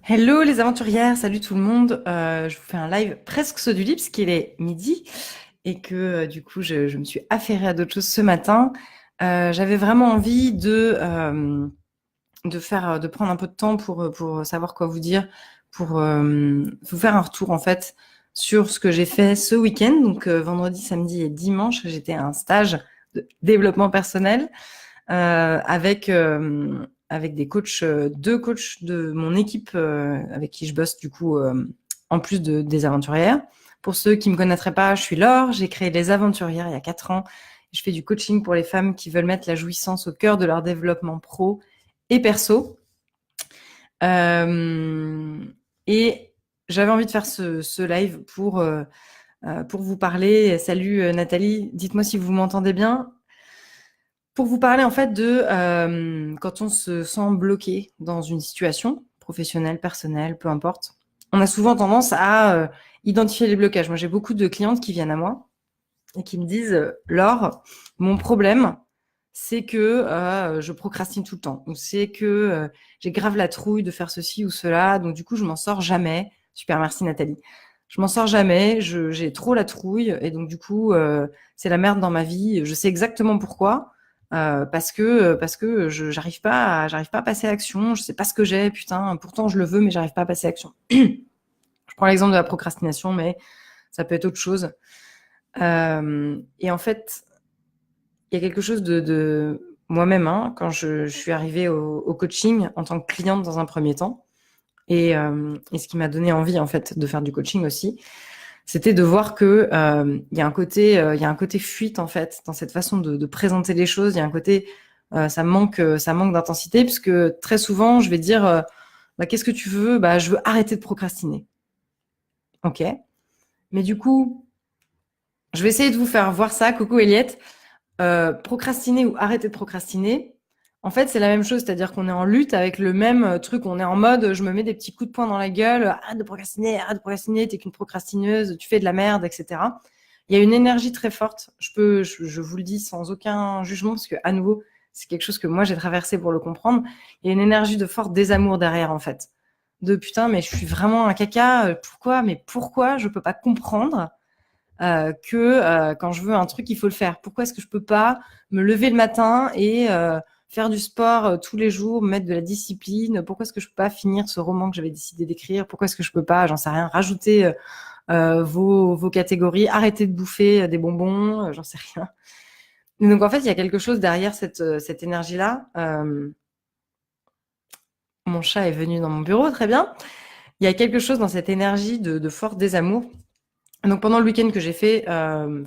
Hello les aventurières, salut tout le monde. Je vous fais un live presque saut du lit parce qu'il est midi et que du coup je me suis affairée à d'autres choses ce matin. J'avais vraiment envie de prendre un peu de temps pour savoir quoi vous dire, pour vous faire un retour en fait sur ce que j'ai fait ce week-end. Donc vendredi, samedi et dimanche, j'étais à un stage de développement personnel avec des coachs, deux coachs de mon équipe avec qui je bosse du coup en plus des aventurières. Pour ceux qui me connaîtraient pas, je suis Laure, j'ai créé les aventurières il y a 4 ans. Je fais du coaching pour les femmes qui veulent mettre la jouissance au cœur de leur développement pro et perso. Euh, et j'avais envie de faire ce live pour vous parler. Salut Nathalie, dites-moi si vous m'entendez bien. Pour vous parler en fait de quand on se sent bloqué dans une situation professionnelle, personnelle, peu importe, on a souvent tendance à identifier les blocages. Moi, j'ai beaucoup de clientes qui viennent à moi et qui me disent Laure, mon problème, c'est que je procrastine tout le temps, ou c'est que j'ai grave la trouille de faire ceci ou cela, donc du coup, je m'en sors jamais. Super, merci Nathalie. Je m'en sors jamais, j'ai trop la trouille, et donc du coup, c'est la merde dans ma vie. Je sais exactement pourquoi, parce que j'arrive pas à passer à l'action. Je sais pas ce que j'ai, putain. Pourtant, je le veux, mais j'arrive pas à passer à l'action. Je prends l'exemple de la procrastination, mais ça peut être autre chose. Et en fait, il y a quelque chose de moi-même, hein, quand je suis arrivée au coaching en tant que cliente dans un premier temps, et ce qui m'a donné envie en fait de faire du coaching aussi, c'était de voir que il y a un côté fuite en fait dans cette façon de présenter les choses. Il y a un côté ça manque d'intensité, puisque très souvent je vais dire bah, qu'est-ce que tu veux? Bah, je veux arrêter de procrastiner. Ok, mais du coup je vais essayer de vous faire voir ça. Coucou Eliette. Procrastiner ou arrêter de procrastiner, en fait, c'est la même chose, c'est-à-dire qu'on est en lutte avec le même truc, on est en mode je me mets des petits coups de poing dans la gueule, arrête de procrastiner, t'es qu'une procrastineuse, tu fais de la merde, etc. Il y a une énergie très forte, je vous le dis sans aucun jugement, parce que à nouveau, c'est quelque chose que moi j'ai traversé pour le comprendre. Il y a une énergie de fort désamour derrière, en fait. De putain, mais je suis vraiment un caca, pourquoi je peux pas comprendre que quand je veux un truc, il faut le faire. Pourquoi est-ce que je peux pas me lever le matin et faire du sport tous les jours, me mettre de la discipline? Pourquoi est-ce que je peux pas finir ce roman que j'avais décidé d'écrire? Pourquoi est-ce que je peux pas, j'en sais rien, rajouter vos catégories, arrêter de bouffer des bonbons, j'en sais rien. Et donc en fait, il y a quelque chose derrière cette énergie-là. Mon chat est venu dans mon bureau, très bien. Il y a quelque chose dans cette énergie de fort désamour. Donc pendant le week-end que j'ai fait,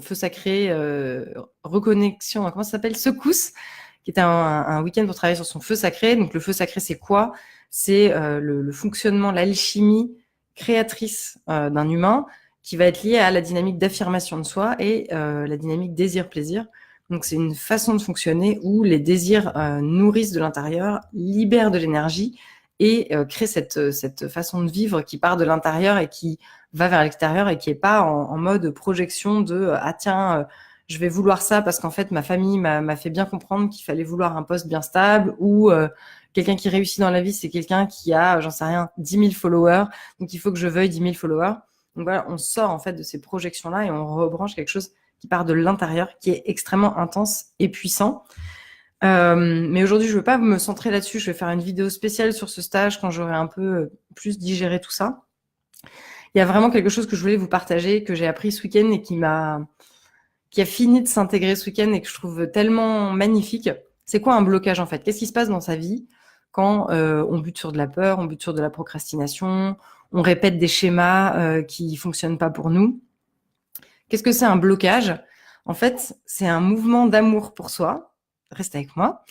Feu Sacré, Reconnexion, comment ça s'appelle? Secousse, qui était un week-end pour travailler sur son feu sacré. Donc le feu sacré, c'est quoi? C'est le fonctionnement, l'alchimie créatrice d'un humain qui va être lié à la dynamique d'affirmation de soi et la dynamique désir-plaisir. Donc c'est une façon de fonctionner où les désirs nourrissent de l'intérieur, libèrent de l'énergie et créent cette façon de vivre qui part de l'intérieur et qui va vers l'extérieur et qui est pas en mode projection de ah tiens je vais vouloir ça parce qu'en fait ma famille m'a fait bien comprendre qu'il fallait vouloir un poste bien stable, ou quelqu'un qui réussit dans la vie, c'est quelqu'un qui a, j'en sais rien, 10 000 followers, donc il faut que je veuille 10 000 followers. Donc voilà, on sort en fait de ces projections-là et on rebranche quelque chose qui part de l'intérieur, qui est extrêmement intense et puissant. Mais aujourd'hui, je veux pas me centrer là-dessus. Je vais faire une vidéo spéciale sur ce stage quand j'aurai un peu plus digéré tout ça. Il y a vraiment quelque chose que je voulais vous partager, que j'ai appris ce week-end et qui a fini de s'intégrer ce week-end et que je trouve tellement magnifique. C'est quoi un blocage en fait? Qu'est-ce qui se passe dans sa vie quand on bute sur de la peur, on bute sur de la procrastination, on répète des schémas qui fonctionnent pas pour nous? Qu'est-ce que c'est un blocage? En fait, c'est un mouvement d'amour pour soi. Reste avec moi.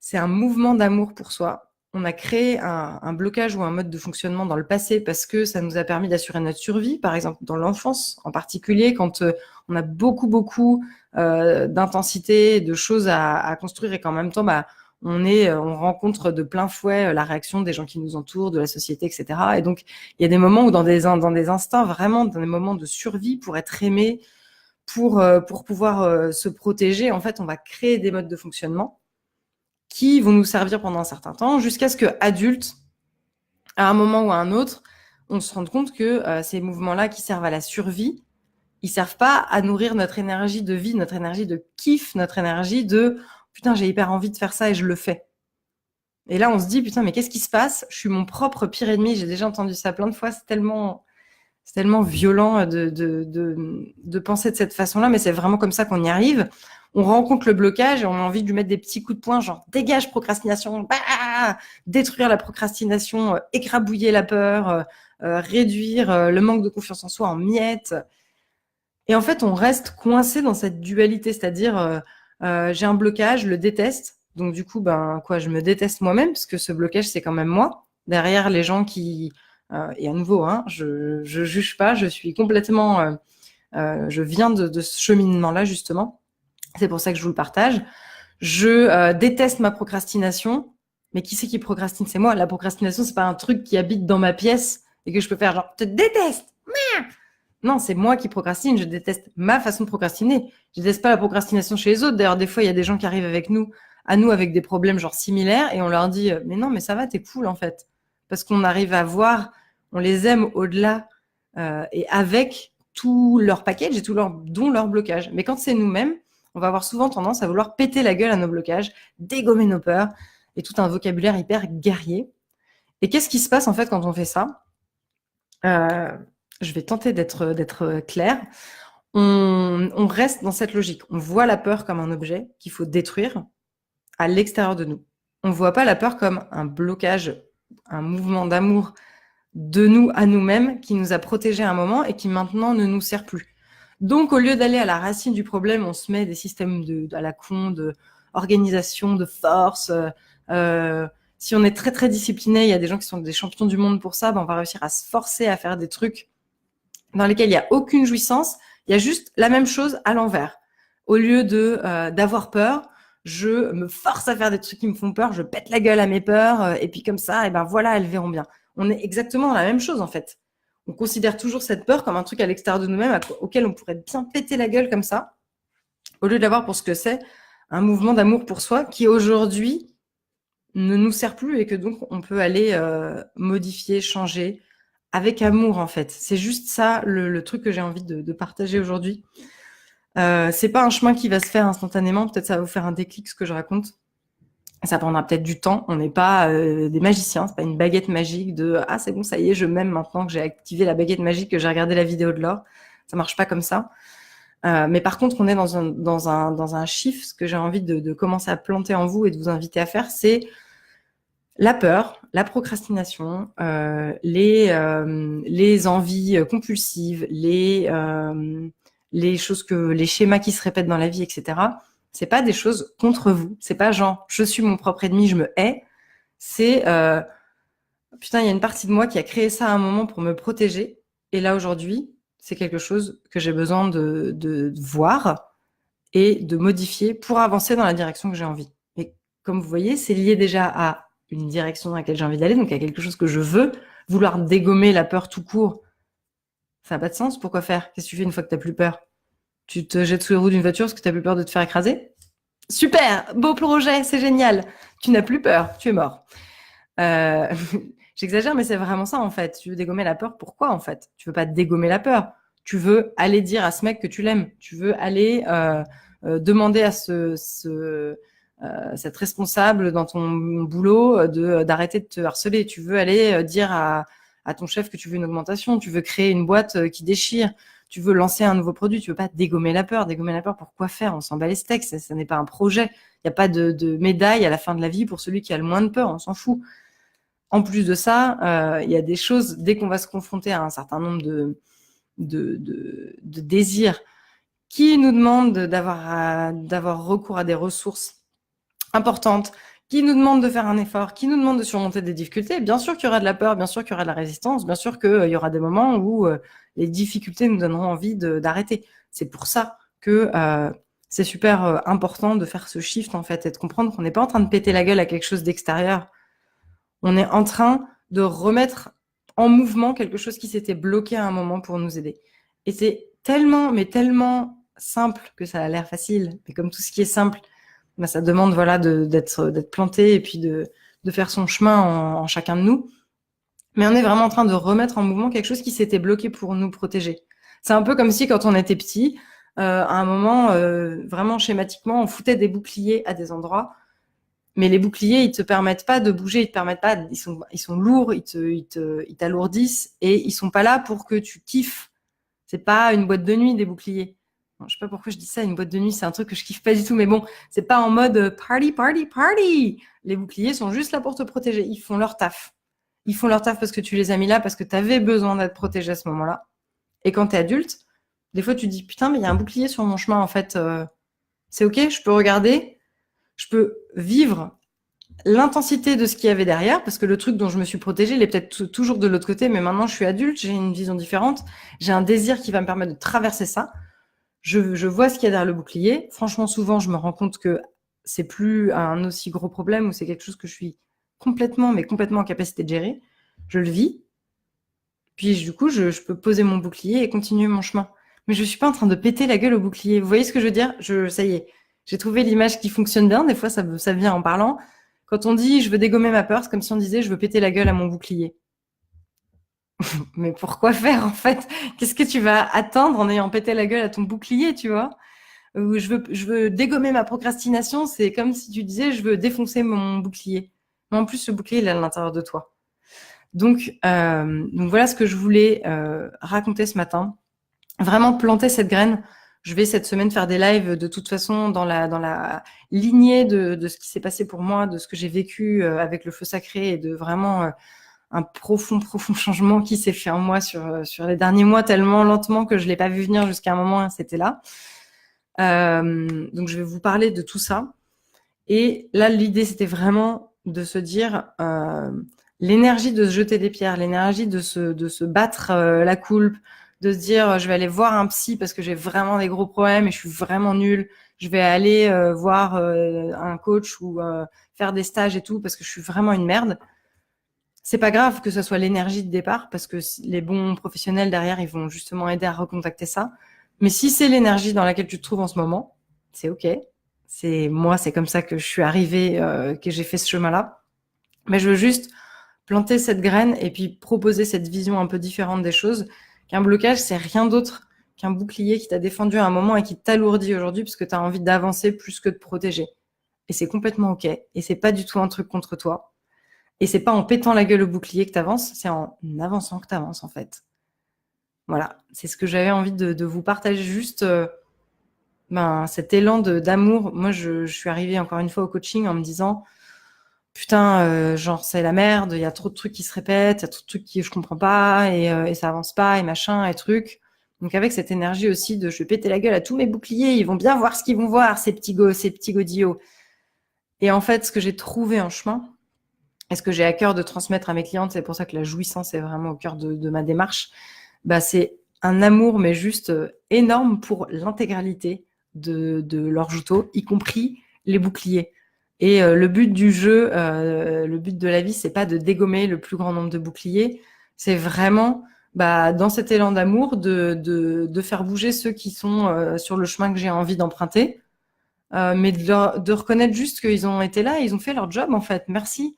C'est un mouvement d'amour pour soi. On a créé un blocage ou un mode de fonctionnement dans le passé parce que ça nous a permis d'assurer notre survie, par exemple dans l'enfance en particulier, quand on a beaucoup d'intensité, de choses à construire et qu'en même temps, bah, on rencontre de plein fouet la réaction des gens qui nous entourent, de la société, etc. Et donc, il y a des moments où dans des instincts, vraiment, dans des moments de survie pour être aimé, pour pouvoir se protéger, en fait, on va créer des modes de fonctionnement qui vont nous servir pendant un certain temps, jusqu'à ce que, adulte, à un moment ou à un autre, on se rend compte que ces mouvements-là qui servent à la survie, ils servent pas à nourrir notre énergie de vie, notre énergie de kiff, notre énergie de putain, j'ai hyper envie de faire ça et je le fais. Et là, on se dit putain, mais qu'est-ce qui se passe? Je suis mon propre pire ennemi. J'ai déjà entendu ça plein de fois. C'est tellement violent de penser de cette façon-là, mais c'est vraiment comme ça qu'on y arrive. On rencontre le blocage et on a envie de lui mettre des petits coups de poing, genre dégage procrastination, bah, détruire la procrastination, écrabouiller la peur, réduire le manque de confiance en soi en miettes. Et en fait, on reste coincé dans cette dualité, c'est-à-dire j'ai un blocage, je le déteste. Donc du coup, ben quoi, je me déteste moi-même parce que ce blocage, c'est quand même moi. Derrière les gens qui et à nouveau, hein, je juge pas, je suis complètement, je viens de ce cheminement-là justement. C'est pour ça que je vous le partage. Je déteste ma procrastination, mais qui c'est qui procrastine? C'est moi. La procrastination, c'est pas un truc qui habite dans ma pièce et que je peux faire genre te déteste. Non, c'est moi qui procrastine. Je déteste ma façon de procrastiner. Je déteste pas la procrastination chez les autres. D'ailleurs, des fois, il y a des gens qui arrivent avec nous, à nous avec des problèmes genre similaires, et on leur dit mais non, mais ça va, t'es cool en fait, parce qu'on arrive à voir, on les aime au-delà et avec tout leur package et tout leur dont leur blocage. Mais quand c'est nous-mêmes, on va avoir souvent tendance à vouloir péter la gueule à nos blocages, dégommer nos peurs et tout un vocabulaire hyper guerrier. Et qu'est-ce qui se passe en fait quand on fait ça? Je vais tenter d'être claire. On reste dans cette logique. On voit la peur comme un objet qu'il faut détruire à l'extérieur de nous. On ne voit pas la peur comme un blocage, un mouvement d'amour de nous à nous-mêmes qui nous a protégés à un moment et qui maintenant ne nous sert plus. Donc, au lieu d'aller à la racine du problème, on se met des systèmes à la con, de organisation, de force. Si on est très, très discipliné, il y a des gens qui sont des champions du monde pour ça, ben on va réussir à se forcer à faire des trucs dans lesquels il n'y a aucune jouissance. Il y a juste la même chose à l'envers. Au lieu d'avoir peur, je me force à faire des trucs qui me font peur, je pète la gueule à mes peurs, et puis comme ça, et ben voilà, elles verront bien. On est exactement dans la même chose en fait. On considère toujours cette peur comme un truc à l'extérieur de nous-mêmes auquel on pourrait bien péter la gueule comme ça, au lieu de l'avoir pour ce que c'est, un mouvement d'amour pour soi qui aujourd'hui ne nous sert plus et que donc on peut aller modifier, changer avec amour en fait. C'est juste ça le truc que j'ai envie de partager aujourd'hui. C'est pas un chemin qui va se faire instantanément. Peut-être ça va vous faire un déclic ce que je raconte. Ça prendra peut-être du temps. On n'est pas des magiciens. C'est pas une baguette magique de ah c'est bon ça y est je m'aime maintenant que j'ai activé la baguette magique que j'ai regardé la vidéo de Laure. Ça marche pas comme ça. Mais par contre on est dans un shift. Ce que j'ai envie de commencer à planter en vous et de vous inviter à faire, c'est la peur, la procrastination, les envies compulsives, les choses les schémas qui se répètent dans la vie, etc. C'est pas des choses contre vous. C'est pas genre je suis mon propre ennemi, je me hais. C'est putain, il y a une partie de moi qui a créé ça à un moment pour me protéger. Et là aujourd'hui, c'est quelque chose que j'ai besoin de voir et de modifier pour avancer dans la direction que j'ai envie. Et comme vous voyez, c'est lié déjà à une direction dans laquelle j'ai envie d'aller, donc à quelque chose que je veux. Vouloir dégommer la peur tout court, ça n'a pas de sens. Pourquoi faire? Qu'est-ce que tu fais une fois que tu n'as plus peur? Tu te jettes sous les roues d'une voiture parce que tu n'as plus peur de te faire écraser? Super, beau projet, c'est génial. Tu n'as plus peur, tu es mort. J'exagère, mais c'est vraiment ça en fait. Tu veux dégommer la peur, pourquoi en fait? Tu veux pas dégommer la peur. Tu veux aller dire à ce mec que tu l'aimes. Tu veux aller demander à cette responsable dans ton boulot d'arrêter de te harceler. Tu veux aller dire à ton chef que tu veux une augmentation. Tu veux créer une boîte qui déchire. Tu veux lancer un nouveau produit. Tu veux pas dégommer la peur. Dégommer la peur, pourquoi faire? On s'en bat les steaks. Ça n'est pas un projet. Il n'y a pas de médaille à la fin de la vie pour celui qui a le moins de peur. On s'en fout. En plus de ça, il y a des choses, dès qu'on va se confronter à un certain nombre de désirs qui nous demandent d'avoir recours à des ressources importantes, qui nous demandent de faire un effort, qui nous demandent de surmonter des difficultés. Bien sûr qu'il y aura de la peur, bien sûr qu'il y aura de la résistance, bien sûr qu'il y aura des moments où les difficultés nous donneront envie d'arrêter. C'est pour ça que c'est super important de faire ce shift en fait et de comprendre qu'on n'est pas en train de péter la gueule à quelque chose d'extérieur. On est en train de remettre en mouvement quelque chose qui s'était bloqué à un moment pour nous aider. Et c'est tellement, mais tellement simple que ça a l'air facile. Mais comme tout ce qui est simple, ben ça demande voilà d'être planté et puis de faire son chemin en chacun de nous. Mais on est vraiment en train de remettre en mouvement quelque chose qui s'était bloqué pour nous protéger. C'est un peu comme si quand on était petit, à un moment, vraiment schématiquement, on foutait des boucliers à des endroits. Mais les boucliers, ils te permettent pas de bouger, ils te permettent pas, ils sont lourds, ils t'alourdissent et ils sont pas là pour que tu kiffes. C'est pas une boîte de nuit, des boucliers. Bon, je sais pas pourquoi je dis ça, une boîte de nuit, c'est un truc que je kiffe pas du tout, mais bon, c'est pas en mode party, party, party. Les boucliers sont juste là pour te protéger. Ils font leur taf. Ils font leur taf parce que tu les as mis là, parce que tu avais besoin d'être protégé à ce moment-là. Et quand tu es adulte, des fois tu te dis putain, mais il y a un bouclier sur mon chemin, en fait. C'est ok, je peux regarder, je peux vivre l'intensité de ce qu'il y avait derrière, parce que le truc dont je me suis protégée, il est peut-être toujours de l'autre côté, mais maintenant je suis adulte, j'ai une vision différente, j'ai un désir qui va me permettre de traverser ça. Je vois ce qu'il y a derrière le bouclier. Franchement, souvent, je me rends compte que c'est plus un aussi gros problème ou c'est quelque chose que je suis complètement, mais complètement en capacité de gérer. Je le vis. Puis, du coup, je peux poser mon bouclier et continuer mon chemin. Mais je suis pas en train de péter la gueule au bouclier. Vous voyez ce que je veux dire? Ça y est. J'ai trouvé l'image qui fonctionne bien. Des fois, ça vient en parlant. Quand on dit je veux dégommer ma peur, c'est comme si on disait je veux péter la gueule à mon bouclier. Mais pourquoi faire en fait? Qu'est-ce que tu vas attendre en ayant pété la gueule à ton bouclier, tu vois? Ou je veux dégommer ma procrastination, c'est comme si tu disais je veux défoncer mon bouclier. Mais en plus, le bouclier, il est à l'intérieur de toi. Donc voilà ce que je voulais raconter ce matin. Vraiment planter cette graine. Je vais cette semaine faire des lives de toute façon dans la lignée de ce qui s'est passé pour moi, de ce que j'ai vécu avec le feu sacré et de vraiment un profond changement qui s'est fait en moi sur les derniers mois tellement lentement que je l'ai pas vu venir jusqu'à un moment, c'était là. Donc je vais vous parler de tout ça. Et là, l'idée, c'était vraiment de se dire l'énergie de se jeter des pierres, l'énergie de se battre la coulpe, de se dire je vais aller voir un psy parce que j'ai vraiment des gros problèmes et je suis vraiment nulle. Je vais aller voir un coach ou faire des stages et tout parce que je suis vraiment une merde. C'est pas grave que ce soit l'énergie de départ parce que les bons professionnels derrière, ils vont justement aider à recontacter ça. Mais si c'est l'énergie dans laquelle tu te trouves en ce moment, c'est ok. C'est comme ça que je suis arrivée, que j'ai fait ce chemin-là. Mais je veux juste planter cette graine et puis proposer cette vision un peu différente des choses. Qu'un blocage, c'est rien d'autre qu'un bouclier qui t'a défendu à un moment et qui t'alourdit aujourd'hui parce que tu as envie d'avancer plus que de protéger. Et c'est complètement ok. Et c'est pas du tout un truc contre toi. Et c'est pas en pétant la gueule au bouclier que tu avances, c'est en avançant que tu avances en fait. Voilà, c'est ce que j'avais envie de vous partager juste cet élan d'amour. Moi, je suis arrivée encore une fois au coaching en me disant putain, genre c'est la merde, il y a trop de trucs qui se répètent, il y a trop de trucs que je comprends pas et ça avance pas et machin et truc. Donc avec cette énergie aussi de je vais péter la gueule à tous mes boucliers, ils vont bien voir ce qu'ils vont voir, ces petits godillots. Et en fait, ce que j'ai trouvé en chemin, et ce que j'ai à cœur de transmettre à mes clientes, c'est pour ça que la jouissance est vraiment au cœur de ma démarche, c'est un amour, mais juste énorme pour l'intégralité de leur jouteau, y compris les boucliers. Et le but du jeu, le but de la vie, c'est pas de dégommer le plus grand nombre de boucliers, c'est vraiment dans cet élan d'amour de faire bouger ceux qui sont sur le chemin que j'ai envie d'emprunter, mais de reconnaître juste qu'ils ont été là, et ils ont fait leur job en fait. Merci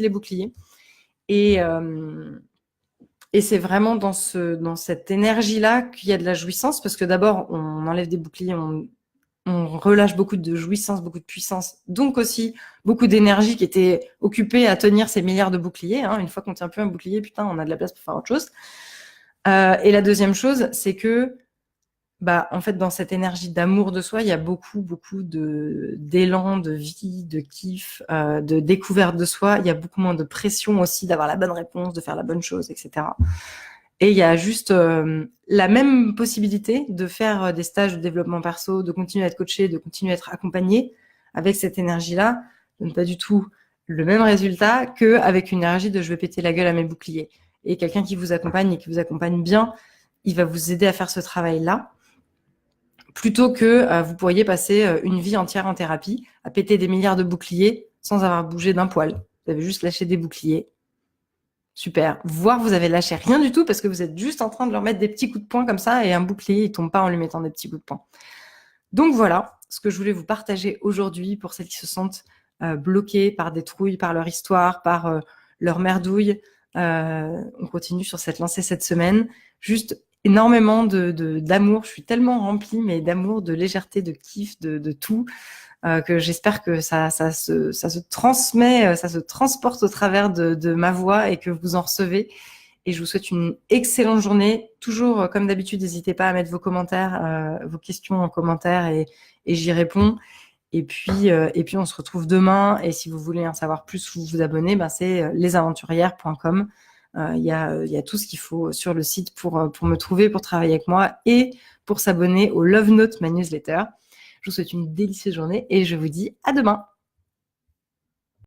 les boucliers. Et c'est vraiment dans cette énergie-là qu'il y a de la jouissance, parce que d'abord, on enlève des boucliers, on relâche beaucoup de jouissance, beaucoup de puissance, donc aussi beaucoup d'énergie qui était occupée à tenir ces milliards de boucliers. Une fois qu'on tient plus un bouclier, putain, on a de la place pour faire autre chose. Et la deuxième chose, c'est que en fait, dans cette énergie d'amour de soi, il y a beaucoup d'élan, de vie, de kiff, de découverte de soi. Il y a beaucoup moins de pression aussi d'avoir la bonne réponse, de faire la bonne chose, etc. Et il y a juste la même possibilité de faire des stages de développement perso, de continuer à être coaché, de continuer à être accompagné avec cette énergie-là, donne pas du tout le même résultat qu'avec une énergie de je vais péter la gueule à mes boucliers. Et quelqu'un qui vous accompagne et qui vous accompagne bien, il va vous aider à faire ce travail-là, plutôt que vous pourriez passer une vie entière en thérapie, à péter des milliards de boucliers sans avoir bougé d'un poil. Vous avez juste lâché des boucliers. Super. Voire vous avez lâché rien du tout parce que vous êtes juste en train de leur mettre des petits coups de poing comme ça et un bouclier, il tombe pas en lui mettant des petits coups de poing. Donc voilà ce que je voulais vous partager aujourd'hui pour celles qui se sentent bloquées par des trouilles, par leur histoire, par leur merdouille. On continue sur cette lancée cette semaine. Juste énormément d'amour. Je suis tellement remplie, mais d'amour, de légèreté, de kiff, de tout, que j'espère que ça se transmet, ça se transporte au travers de ma voix et que vous en recevez. Et je vous souhaite une excellente journée. Toujours, comme d'habitude, n'hésitez pas à mettre vos commentaires, vos questions en commentaire et j'y réponds. Et puis, on se retrouve demain. Et si vous voulez en savoir plus, vous abonnez, c'est lesaventurières.com. Il y a tout ce qu'il faut sur le site pour me trouver, pour travailler avec moi et pour s'abonner au Love Note, ma newsletter. Je vous souhaite une délicieuse journée et je vous dis à demain.